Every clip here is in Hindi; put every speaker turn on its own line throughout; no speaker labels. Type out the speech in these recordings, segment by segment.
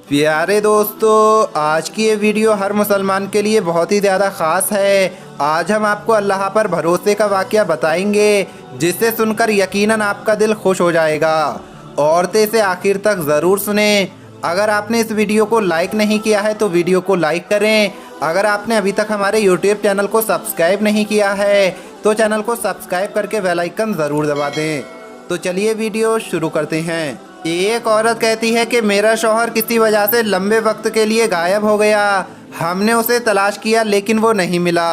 प्यारे दोस्तों, आज की ये वीडियो हर मुसलमान के लिए बहुत ही ज़्यादा ख़ास है। आज हम आपको अल्लाह पर भरोसे का वाक़या बताएंगे, जिसे सुनकर यकीनन आपका दिल खुश हो जाएगा। औरतें इसे आखिर तक ज़रूर सुने। अगर आपने इस वीडियो को लाइक नहीं किया है तो वीडियो को लाइक करें। अगर आपने अभी तक हमारे यूट्यूब चैनल को सब्सक्राइब नहीं किया है तो चैनल को सब्सक्राइब करके बेल आइकन ज़रूर दबा दें। तो चलिए वीडियो शुरू करते हैं। एक औरत कहती है कि मेरा शौहर किसी वजह से लंबे वक्त के लिए गायब हो गया। हमने उसे तलाश किया लेकिन वो नहीं मिला।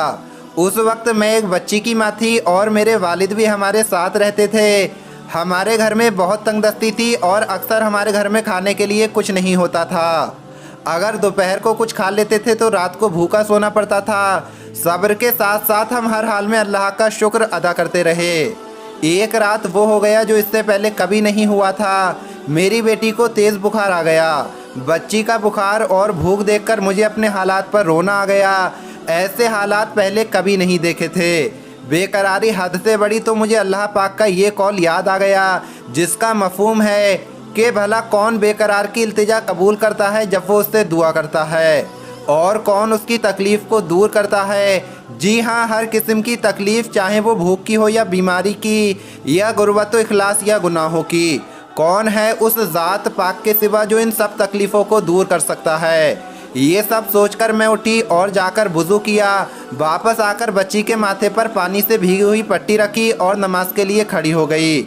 उस वक्त मैं एक बच्ची की माँ थी और मेरे वालिद भी हमारे साथ रहते थे। हमारे घर में बहुत तंगदस्ती थी और अक्सर हमारे घर में खाने के लिए कुछ नहीं होता था। अगर दोपहर को कुछ खा लेते थे तो रात को भूखा सोना पड़ता था। सब्र के साथ साथ हम हर हाल में अल्लाह का शुक्र अदा करते रहे। एक रात वो हो गया जो इससे पहले कभी नहीं हुआ था। मेरी बेटी को तेज़ बुखार आ गया। बच्ची का बुखार और भूख देखकर मुझे अपने हालात पर रोना आ गया। ऐसे हालात पहले कभी नहीं देखे थे। बेकरारी हद से बड़ी तो मुझे अल्लाह पाक का ये कौल याद आ गया, जिसका मफहूम है कि भला कौन बेकरार की इल्तिजा कबूल करता है जब वो उससे दुआ करता है, और कौन उसकी तकलीफ़ को दूर करता है। जी हाँ, हर किस्म की तकलीफ़, चाहे वो भूख की हो या बीमारी की या गुर्बत इखलास या गुनाहों की। कौन है उस ज़ात पाक के सिवा जो इन सब तकलीफ़ों को दूर कर सकता है। ये सब सोचकर मैं उठी और जाकर वुज़ू किया। वापस आकर बच्ची के माथे पर पानी से भीगी हुई पट्टी रखी और नमाज के लिए खड़ी हो गई।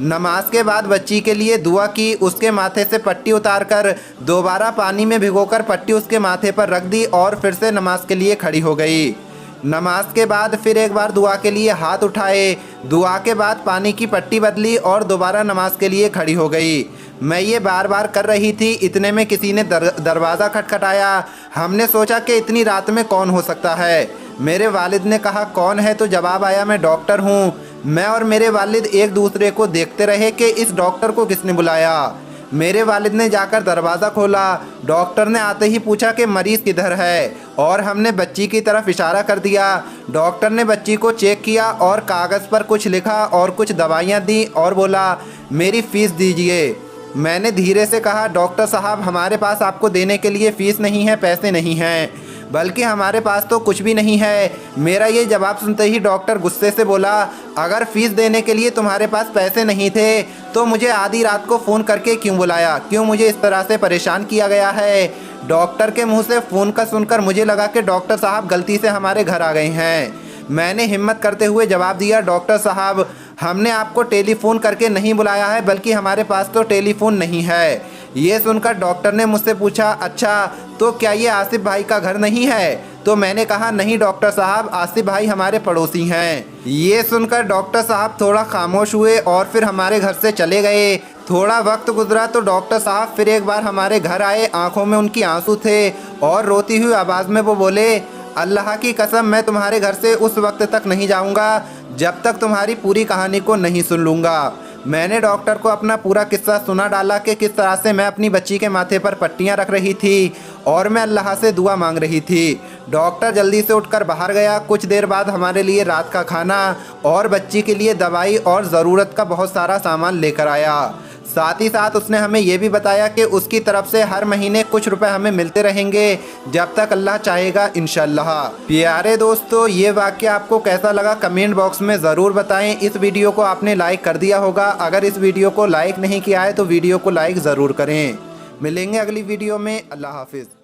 नमाज के बाद बच्ची के लिए दुआ की। उसके माथे से पट्टी उतारकर दोबारा पानी में भिगोकर पट्टी उसके माथे पर रख दी और फिर से नमाज के लिए खड़ी हो गई। नमाज के बाद फिर एक बार दुआ के लिए हाथ उठाए। दुआ के बाद पानी की पट्टी बदली और दोबारा नमाज के लिए खड़ी हो गई। मैं ये बार बार कर रही थी। इतने में किसी ने दरवाज़ा खटखटाया। हमने सोचा कि इतनी रात में कौन हो सकता है। मेरे वालिद ने कहा कौन है, तो जवाब आया मैं डॉक्टर हूँ। मैं और मेरे वालिद एक दूसरे को देखते रहे कि इस डॉक्टर को किसने बुलाया। मेरे वालिद ने जाकर दरवाज़ा खोला। डॉक्टर ने आते ही पूछा कि मरीज़ किधर है, और हमने बच्ची की तरफ इशारा कर दिया। डॉक्टर ने बच्ची को चेक किया और कागज़ पर कुछ लिखा और कुछ दवाइयाँ दी और बोला मेरी फ़ीस दीजिए। मैंने धीरे से कहा डॉक्टर साहब, हमारे पास आपको देने के लिए फ़ीस नहीं है, पैसे नहीं हैं, बल्कि हमारे पास तो कुछ भी नहीं है। मेरा ये जवाब सुनते ही डॉक्टर गुस्से से बोला अगर फ़ीस देने के लिए तुम्हारे पास पैसे नहीं थे तो मुझे आधी रात को फ़ोन करके क्यों बुलाया, क्यों मुझे इस तरह से परेशान किया गया है। डॉक्टर के मुंह से फ़ोन का सुनकर मुझे लगा कि डॉक्टर साहब गलती से हमारे घर आ गए हैं। मैंने हिम्मत करते हुए जवाब दिया डॉक्टर साहब, हमने आपको टेलीफ़ोन करके नहीं बुलाया है, बल्कि हमारे पास तो टेलीफ़ोन नहीं है। ये सुनकर डॉक्टर ने मुझसे पूछा अच्छा, तो क्या ये आसिफ भाई का घर नहीं है? तो मैंने कहा नहीं डॉक्टर साहब, आसिफ भाई हमारे पड़ोसी हैं। ये सुनकर डॉक्टर साहब थोड़ा खामोश हुए और फिर हमारे घर से चले गए। थोड़ा वक्त गुजरा तो डॉक्टर साहब फिर एक बार हमारे घर आए। आंखों में उनकी आंसू थे और रोती हुई आवाज़ में वो बोले अल्लाह की कसम, मैं तुम्हारे घर से उस वक्त तक नहीं जाऊंगा जब तक तुम्हारी पूरी कहानी को नहीं सुन लूँगा। मैंने डॉक्टर को अपना पूरा किस्सा सुना डाला कि किस तरह से मैं अपनी बच्ची के माथे पर पट्टियाँ रख रही थी और मैं अल्लाह से दुआ मांग रही थी। डॉक्टर जल्दी से उठकर बाहर गया। कुछ देर बाद हमारे लिए रात का खाना और बच्ची के लिए दवाई और ज़रूरत का बहुत सारा सामान लेकर आया। साथ ही साथ उसने हमें यह भी बताया कि उसकी तरफ से हर महीने कुछ रुपए हमें मिलते रहेंगे जब तक अल्लाह चाहेगा इंशाल्लाह। प्यारे दोस्तों, ये वाक़या आपको कैसा लगा कमेंट बॉक्स में ज़रूर बताएं। इस वीडियो को आपने लाइक कर दिया होगा। अगर इस वीडियो को लाइक नहीं किया है तो वीडियो को लाइक ज़रूर करें। मिलेंगे अगली वीडियो में। अल्लाह हाफिज़।